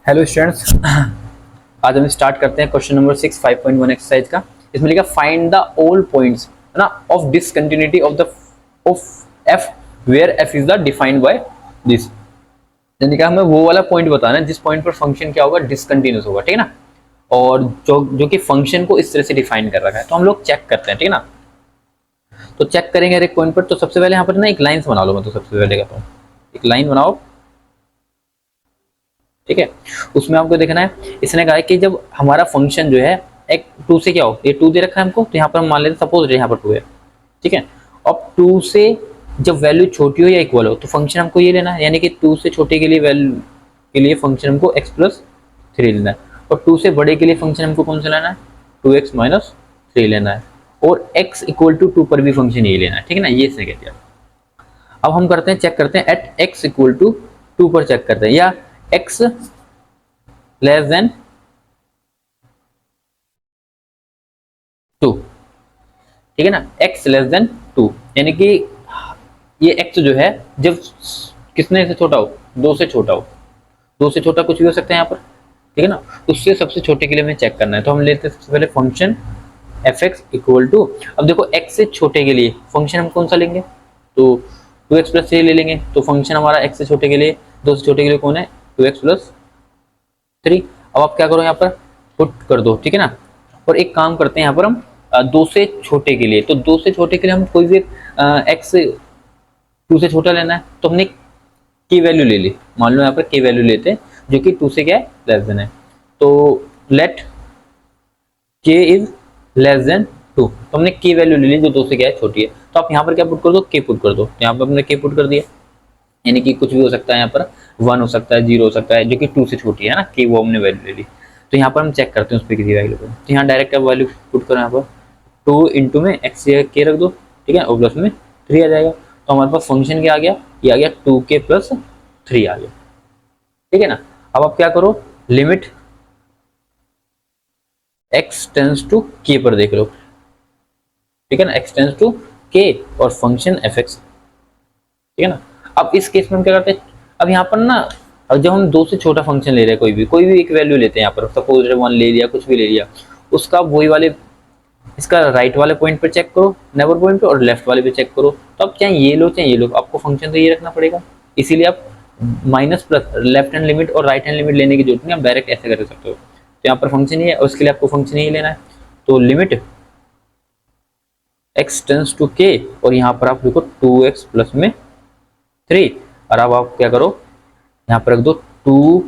Hello students, आज हम start करते हैं क्वेश्चन नंबर 6 5.1 एक्सरसाइज का। इसमें लिखा फाइंड द ऑल पॉइंट्स है ना of discontinuity of f where f is the defined by this. यानी कि हमें वो वाला पॉइंट बताना है जिस पॉइंट पर फंक्शन क्या होगा, डिसकंटिन्यूस होगा, ठीक है ना। और जो कि फंक्शन को इस तरह से डिफाइन कर रखा है, तो हम लोग चेक करते हैं, ठीक है ना। तो चेक करेंगे हर एक पॉइंट पर। तो सबसे पहले यहाँ पर ना एक लाइन बना लो। मैं तो सबसे पहले कहता हूँ एक लाइन बनाओ, ठीक है। उसमें आपको देखना है, इसने कहा है कि जब हमारा फंक्शन जो है एक टू से क्या हो, ये टू दे रखा है हमको, तो यहाँ पर हम मान लेते हैं सपोज यहाँ पर टू है, ठीक है। अब टू से जब वैल्यू छोटी हो या इक्वल हो तो फंक्शन हमको ये लेना है, यानी कि टू से छोटे के लिए वैल्यू के लिए फंक्शन हमको एक्स प्लस थ्री लेना है, और टू से बड़े के लिए फंक्शन हमको कौन सा लेना है, टू एक्स माइनस थ्री लेना है, और एक्स इक्वल टू टू पर भी फंक्शन ये लेना है, ठीक है ना। ये इसने कह दिया। अब हम करते हैं, चेक करते हैं at x equal to two पर चेक करते हैं, या एक्स लेस देन टू, ठीक है ना। x लेस देन टू, यानी कि ये x जो है जब किसने से छोटा हो, दो से छोटा हो, दो से छोटा कुछ भी हो सकता है यहाँ पर, ठीक है ना। उससे सबसे छोटे के लिए हमें चेक करना है, तो हम लेते हैं सबसे पहले function f x equal to, अब देखो x से छोटे के लिए फंक्शन हम कौन सा लेंगे, तो टू एक्स प्लस थ्री ले लेंगे। तो फंक्शन हमारा x से छोटे के लिए, दो से छोटे के लिए कौन है, टू एक्स प्लस थ्री। अब आप क्या करो, यहाँ पर पुट कर दो, ठीक है ना। और एक काम करते हैं यहाँ पर हम दो से छोटे के लिए, तो दो से छोटे के लिए हम कोई भी एक्स टू से छोटा लेना है, तो हमने की वैल्यू ले ली। मान लो यहाँ पर की वैल्यू लेते हैं जो कि टू से क्या है, लेस देन है, तो लेट के इज लेस देन टू, तो हमने की वैल्यू ले ली जो दो से क्या है, छोटी है। तो आप यहाँ पर क्या पुट कर दो, के पुट कर दो। यहाँ पर हमने के पुट कर दिया, यानी कि कुछ भी हो सकता है, यहाँ पर वन हो सकता है, जीरो हो सकता है, जो कि टू से छोटी है ना, कि वो हमने वैल्यू ले ली। तो यहाँ पर हम चेक करते हैं उस पर किसी वैल्यू को, तो यहाँ डायरेक्ट वैल्यू पुट करो, यहाँ पर टू इंटू में एक्स के रख दो, ठीक है, और प्लस में थ्री आ जाएगा। तो हमारे पास फंक्शन क्या आ गया, ये आ गया टू के प्लस थ्री आ गया, ठीक है ना। अब आप क्या करो, लिमिट एक्स टेंस टू के पर देख लो, ठीक है ना, एक्स टेंस टू के और फंक्शन एफ एक्स, ठीक है ना। अब इस केस में हम क्या करते हैं, अब यहाँ पर ना, अब जब हम दो से छोटा फंक्शन ले रहे हैं, कोई भी एक वैल्यू लेते हैं, यहाँ पर सपोज वन ले लिया, कुछ भी ले लिया, उसका वही वाले, इसका राइट वाले पॉइंट पर चेक करो, नेबर पॉइंट पे, और लेफ्ट वाले पे चेक करो। तो अब चाहे ये लो चाहे ये लो, आपको फंक्शन तो ये रखना पड़ेगा। इसीलिए आप minus plus left hand limit और राइट हैंड लिमिट लेने की जरूरत नहीं, आप डायरेक्ट ऐसे कर सकते हो। तो यहाँ पर फंक्शन ही है और उसके लिए आपको फंक्शन ही लेना है, तो लिमिट एक्स टेंस टू के, और यहाँ पर आप लिखो टू एक्स प्लस में थ्री, और अब आप क्या करो, यहाँ पर रख दो टू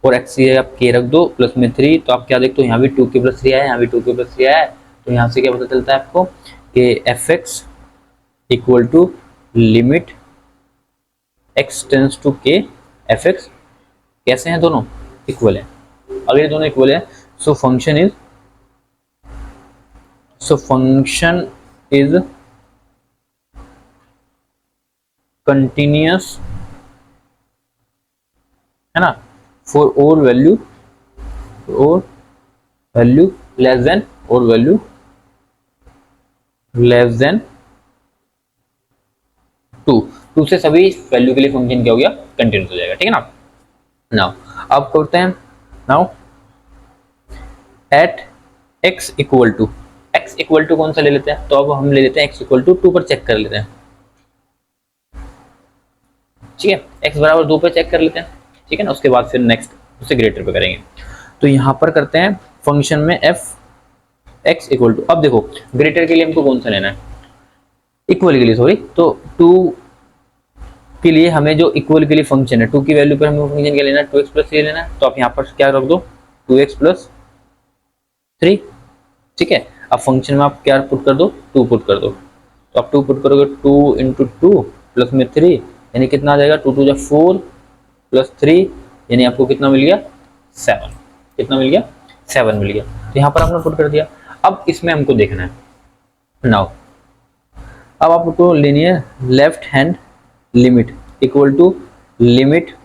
और एक्स आप के रख दो प्लस में थ्री। तो आप क्या देखते हो, यहाँ भी टू के प्लस थ्री आया, यहाँ भी टू के प्लस थ्री आया, तो यहाँ से क्या पता चलता है आपको कि f x equal to limit x tends to k f x कैसे हैं, दोनों इक्वल है। अगर ये दोनों इक्वल है, सो फंक्शन इज कंटिन्यूअस, है ना, फॉर और वैल्यू लेस देन और वैल्यू लेस देन टू से सभी वैल्यू के लिए फंक्शन क्या हो गया, कंटिन्यूस हो जाएगा, ठीक है ना। नाउ अब करते हैं, now at x equal to कौन सा ले लेते हैं, तो अब हम ले लेते हैं एक्स इक्वल टू टू पर चेक कर लेते हैं, ठीक है। एक्स बराबर दो पर चेक कर लेते हैं, ठीक है ना। उसके बाद फिर नेक्स्ट उससे ग्रेटर पे करेंगे। तो यहाँ पर करते हैं फंक्शन में एफ एक्स इक्वल टू, अब देखो ग्रेटर के लिए हमको कौन सा लेना है, इक्वल के लिए, सॉरी, तो टू के लिए हमें जो इक्वल के लिए फंक्शन है, टू की वैल्यू पर हमें फंक्शन क्या लेना है, टू एक्स प्लस थ्री लेना है। तो आप यहाँ पर क्या रख दो, टू एक्स प्लस थ्री, ठीक है। अब फंक्शन में आप क्या पुट कर दो, टू पुट कर दो। तो आप टू पुट करोगे, टू इंटू टू प्लस में थ्री, यानी कितना आ जाएगा, टू टू जा फोर प्लस थ्री, यानी आपको कितना मिल गया, सेवन। कितना मिल गया, सेवन मिल गया। तो यहाँ पर आपने पुट कर दिया। अब इसमें हमको देखना है, नाउ अब आपको लेनी है left hand limit equal to limit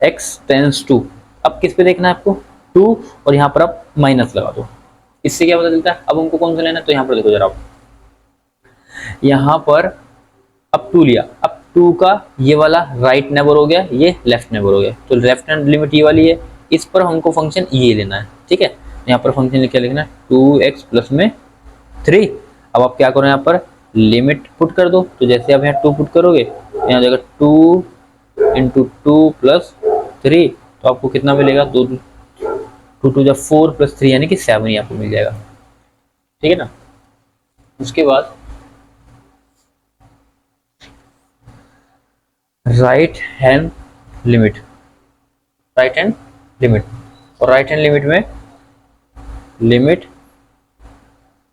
x tends to, अब किस पे देखना है आपको, टू, और यहाँ पर आप माइनस लगा दो। इससे क्या पता चलता है, अब हमको कौन सा लेना है, तो यहाँ पर देखो जरा आप, यहाँ पर अब टू लिया, अब टू का ये वाला राइट नेबर हो गया, ये लेफ्ट नेबर हो गया, तो लेफ्ट हैंड लिमिट ये वाली है, इस पर हमको फंक्शन ये लेना है, ठीक है। यहाँ पर फंक्शन क्या लिखना है, 2x प्लस में 3। अब आप क्या करो, यहाँ पर लिमिट पुट कर दो। तो जैसे आप यहाँ 2 पुट करोगे, यहाँ जाएगा 2 इंटू 2 प्लस 3, तो आपको कितना मिलेगा, 2 2 जा 4 प्लस 3 यानी कि 7 ही आपको मिल जाएगा, ठीक है ना। उसके बाद right hand limit, right hand limit, और राइट हैंड लिमिट में limit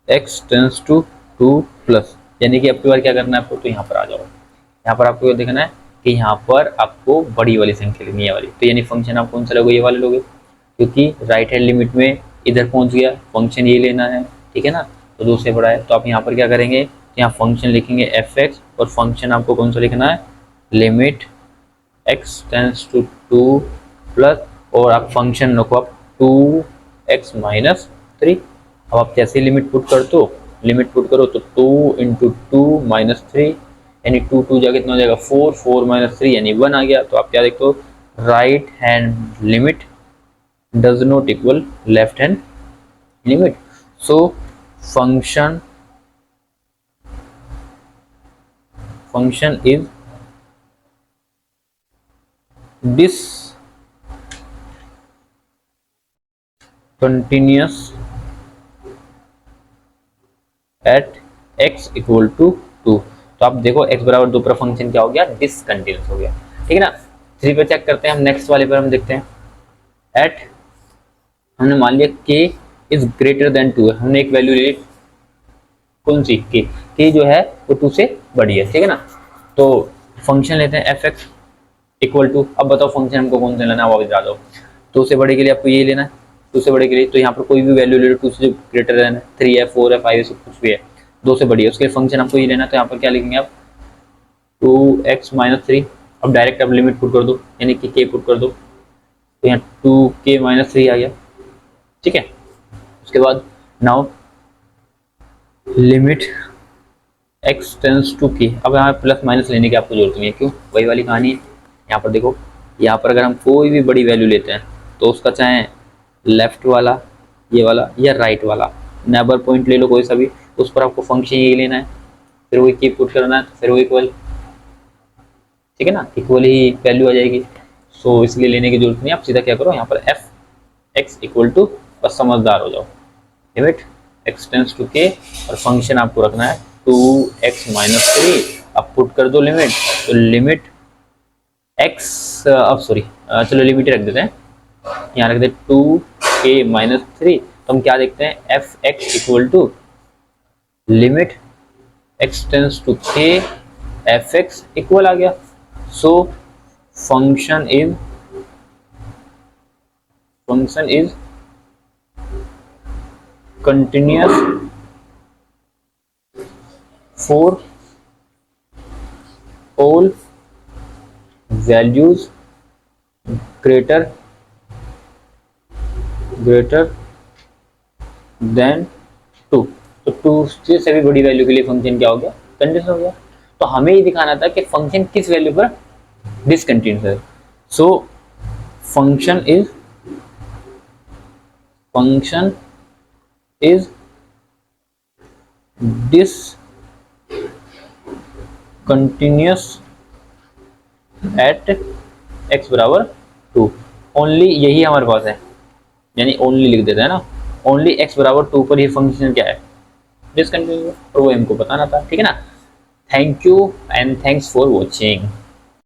x tends to 2 plus, यानी कि अब की बार क्या करना है आपको, तो यहाँ पर आ जाओ। यहाँ पर आपको देखना है कि यहाँ पर आपको बड़ी वाली संख्या लेनी है वाली, तो यानी फंक्शन आप कौन सा लोगे, ये वाले लोगे, क्योंकि राइट हैंड लिमिट में इधर पहुंच गया, फंक्शन ये लेना है, ठीक है ना। तो 2 से बड़ा है, तो आप यहाँ पर क्या करेंगे, यहाँ फंक्शन लिखेंगे fx, और फंक्शन आपको कौन सा लिखना है, limit x tends to 2 plus, और आप फंक्शन रखो आप 2x माइनस 3। अब आप जैसे लिमिट पुट कर दो, लिमिट पुट करो तो 2 इंटू 2 माइनस 3, यानी 2 2 जा कितना हो जाएगा 4, 4 माइनस 3 यानी 1 आ गया। तो आप क्या देखते हो, right hand limit does not equal left hand limit. So function is discontinuous at x equal to 2। तो आप देखो x बराबर 2 पर फंक्शन क्या हो गया, डिसकंटिन्यूअस हो गया, ठीक है ना। 3 पे चेक करते हैं हम, नेक्स्ट वाले पर हम देखते हैं। एट हमने मान लिया k इज ग्रेटर देन 2 है, हमने एक वैल्यू ली, कौन सी, k जो है वो 2 से बड़ी है, ठीक है ना। तो फंक्शन लेते हैं fx इक्वल टू, अब बताओ फंक्शन हमको कौन सा लेना है, वापस आ जाओ। 2 से बड़े के लिए आपको ये लेना है, 2 से बड़े के लिए, तो यहाँ पर कोई भी वैल्यू ले लो, 2 से जो ग्रेटर देन 3 है, 4 है, 5 है, सब कुछ भी है, 2 से बड़ी है, उसके फंक्शन आपको ये लेना है। तो यहाँ पर क्या लिखेंगे आप, 2x माइनस 3। अब डायरेक्ट आप लिमिट पुट कर दो, यानी कि k पुट कर दो, तो यहाँ 2k माइनस 3 आ गया, ठीक है। उसके बाद now limit x tends to k। अब यहाँ प्लस माइनस लेने की आपको जरूरत नहीं है, क्यों, वही वाली कहानी है। यहाँ पर देखो, यहाँ पर अगर हम कोई भी बड़ी वैल्यू लेते हैं तो उसका चाहे लेफ्ट वाला, ये वाला, या राइट वाला नेबर पॉइंट ले लो कोई सा भी, उस पर आपको फंक्शन ये लेना है, फिर वही की पुट करना है, तो फिर वो इक्वल, ठीक है ना, इक्वल ही वैल्यू आ जाएगी। सो इसलिए लेने की जरूरत नहीं, आप सीधा क्या करो, यहाँ पर एफ एक्स इक्वल टू, बस समझदार हो जाओ, लिमिट एक्स टेंस टू के, और फंक्शन आपको रखना है 2x माइनस 3। अब पुट कर दो लिमिट, तो लिमिट एक्स, अब सॉरी, चलो लिमिट रख देते हैं, यहाँ रख देते 2k माइनस 3। तो हम क्या देखते हैं, f x equal to limit x tends to k, f x equal आ गया। So function is continuous for all values greater than 2। तो 2 से भी बड़ी वैल्यू के लिए फंक्शन क्या हो गया, कंटिन्यूअस हो गया। तो हमें ये दिखाना था कि फंक्शन किस वैल्यू पर डिसकंटिन्यूअस है। So function is discontinuous at x बराबर 2। ओनली यही हमारे पास है, यानी ओनली लिख देते हैं ना, ओनली x बराबर 2 पर ही फंक्शन क्या है, डिसकंटिन्यूअस, और वो हमको बताना था, ठीक है ना। Thank you and thanks for watching.